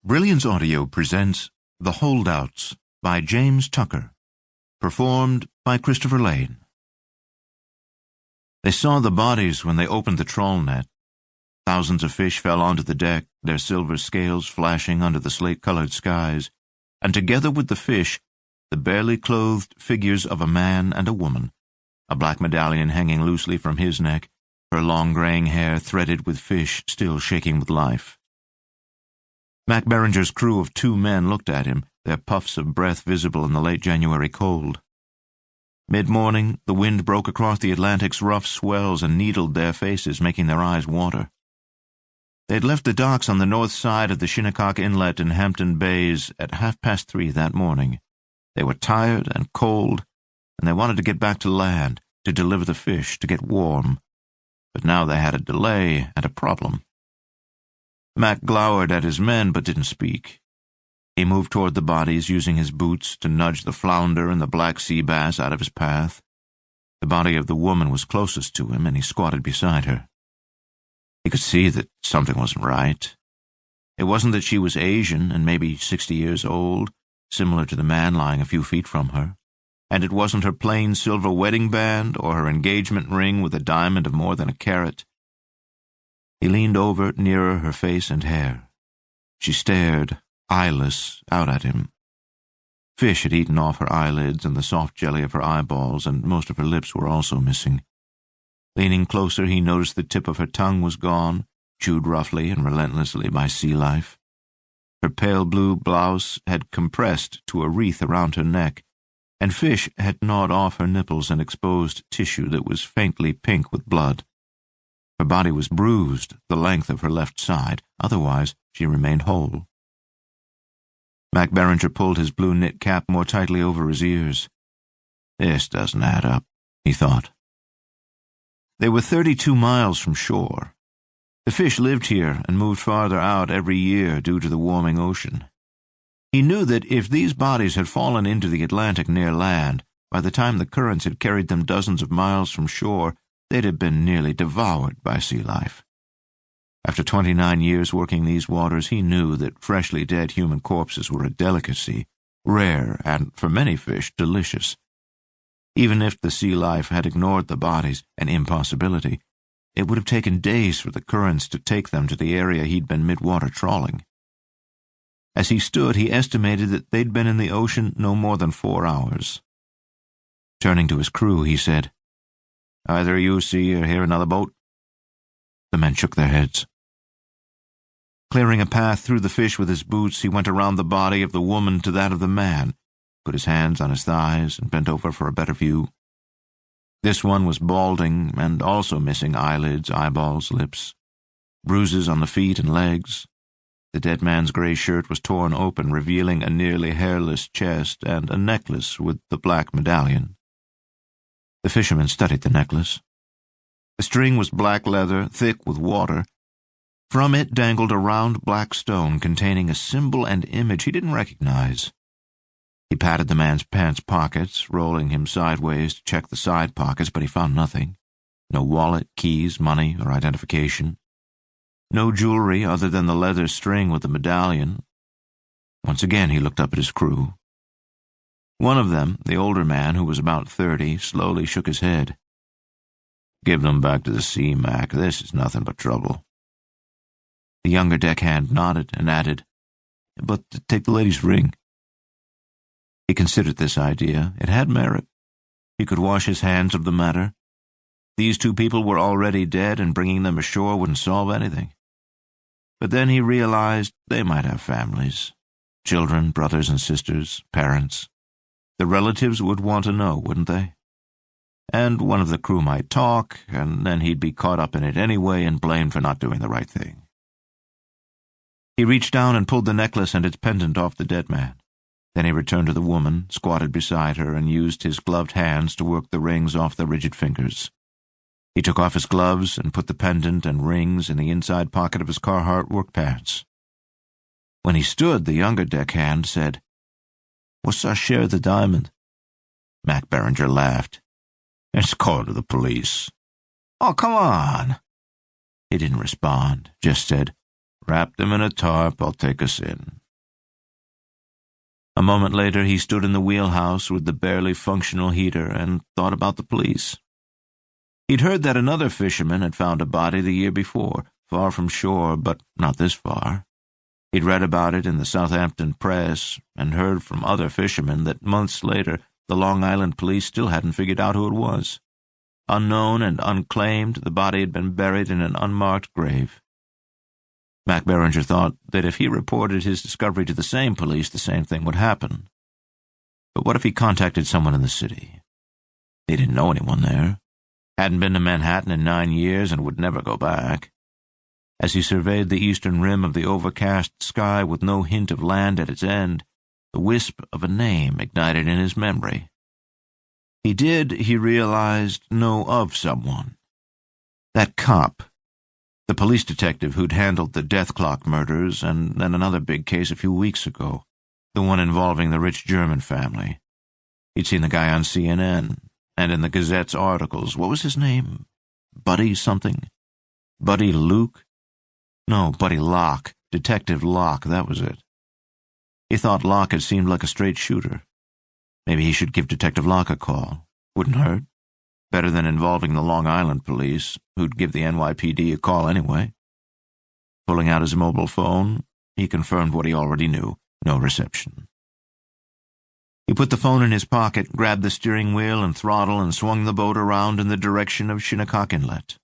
Brilliance Audio presents The Holdouts by James Tucker, performed by Christopher Lane. They saw the bodies when they opened the trawl net. Thousands of fish fell onto the deck, their silver scales flashing under the slate-colored skies, and together with the fish, the barely clothed figures of a man and a woman, a black medallion hanging loosely from his neck, her long graying hair threaded with fish still shaking with life. Mac Berringer's crew of 2 men looked at him, their puffs of breath visible in the late January cold. Mid-morning, the wind broke across the Atlantic's rough swells and needled their faces, making their eyes water. They had left the docks on the north side of the Shinnecock Inlet in Hampton Bays at 3:30 that morning. They were tired and cold, and they wanted to get back to land, to deliver the fish, to get warm. But now they had a delay and a problem. Mac glowered at his men but didn't speak. He moved toward the bodies, using his boots to nudge the flounder and the black sea bass out of his path. The body of the woman was closest to him, and he squatted beside her. He could see that something wasn't right. It wasn't that she was Asian and maybe 60 years old, similar to the man lying a few feet from her, and it wasn't her plain silver wedding band or her engagement ring with a diamond of more than a carat. He leaned over nearer her face and hair. She stared, eyeless, out at him. Fish had eaten off her eyelids and the soft jelly of her eyeballs, and most of her lips were also missing. Leaning closer, he noticed the tip of her tongue was gone, chewed roughly and relentlessly by sea life. Her pale blue blouse had compressed to a wreath around her neck, and fish had gnawed off her nipples and exposed tissue that was faintly pink with blood. Her body was bruised the length of her left side, otherwise she remained whole. Mac Berringer pulled his blue knit cap more tightly over his ears. This doesn't add up, he thought. They were 32 miles from shore. The fish lived here and moved farther out every year due to the warming ocean. He knew that if these bodies had fallen into the Atlantic near land, by the time the currents had carried them dozens of miles from shore, they'd have been nearly devoured by sea life. After 29 years working these waters, he knew that freshly dead human corpses were a delicacy, rare and, for many fish, delicious. Even if the sea life had ignored the bodies, an impossibility, it would have taken days for the currents to take them to the area he'd been mid-water trawling. As he stood, he estimated that they'd been in the ocean no more than 4 hours. Turning to his crew, he said, "Either you see or hear another boat?" The men shook their heads. Clearing a path through the fish with his boots, he went around the body of the woman to that of the man, put his hands on his thighs, and bent over for a better view. This one was balding and also missing eyelids, eyeballs, lips. Bruises on the feet and legs. The dead man's gray shirt was torn open, revealing a nearly hairless chest and a necklace with the black medallion. The fisherman studied the necklace. The string was black leather, thick with water. From it dangled a round black stone containing a symbol and image he didn't recognize. He patted the man's pants pockets, rolling him sideways to check the side pockets, but he found nothing. No wallet, keys, money, or identification. No jewelry other than the leather string with the medallion. Once again he looked up at his crew. One of them, the older man, who was about 30, slowly shook his head. "Give them back to the sea, Mac. This is nothing but trouble." The younger deckhand nodded and added, "But take the lady's ring." He considered this idea. It had merit. He could wash his hands of the matter. These 2 people were already dead, and bringing them ashore wouldn't solve anything. But then he realized they might have families. Children, brothers and sisters, parents. The relatives would want to know, wouldn't they? And one of the crew might talk, and then he'd be caught up in it anyway and blamed for not doing the right thing. He reached down and pulled the necklace and its pendant off the dead man. Then he returned to the woman, squatted beside her, and used his gloved hands to work the rings off the rigid fingers. He took off his gloves and put the pendant and rings in the inside pocket of his Carhartt work pants. When he stood, the younger deckhand said, "What's our share of the diamond?" Mac Berringer laughed. "It's going to the police." "Oh, come on." He didn't respond, just said, Wrap them in a tarp, I'll take us in. A moment later, he stood in the wheelhouse with the barely functional heater and thought about the police. He'd heard that another fisherman had found a body the year before, far from shore, but not this far. He'd read about it in the Southampton press and heard from other fishermen that months later the Long Island police still hadn't figured out who it was. Unknown and unclaimed, the body had been buried in an unmarked grave. Mac Beringer thought that if he reported his discovery to the same police, the same thing would happen. But what if he contacted someone in the city? He didn't know anyone there, hadn't been to Manhattan in 9 years and would never go back. As he surveyed the eastern rim of the overcast sky with no hint of land at its end, the wisp of a name ignited in his memory. He did, he realized, know of someone. That cop. The police detective who'd handled the death clock murders and then another big case a few weeks ago, the one involving the rich German family. He'd seen the guy on CNN, and in the Gazette's articles. What was his name? Buddy something? Buddy Luke? No, Buddy Locke. Detective Locke, that was it. He thought Locke had seemed like a straight shooter. Maybe he should give Detective Locke a call. Wouldn't hurt. Better than involving the Long Island police, who'd give the NYPD a call anyway. Pulling out his mobile phone, he confirmed what he already knew. No reception. He put the phone in his pocket, grabbed the steering wheel and throttle, and swung the boat around in the direction of Shinnecock Inlet.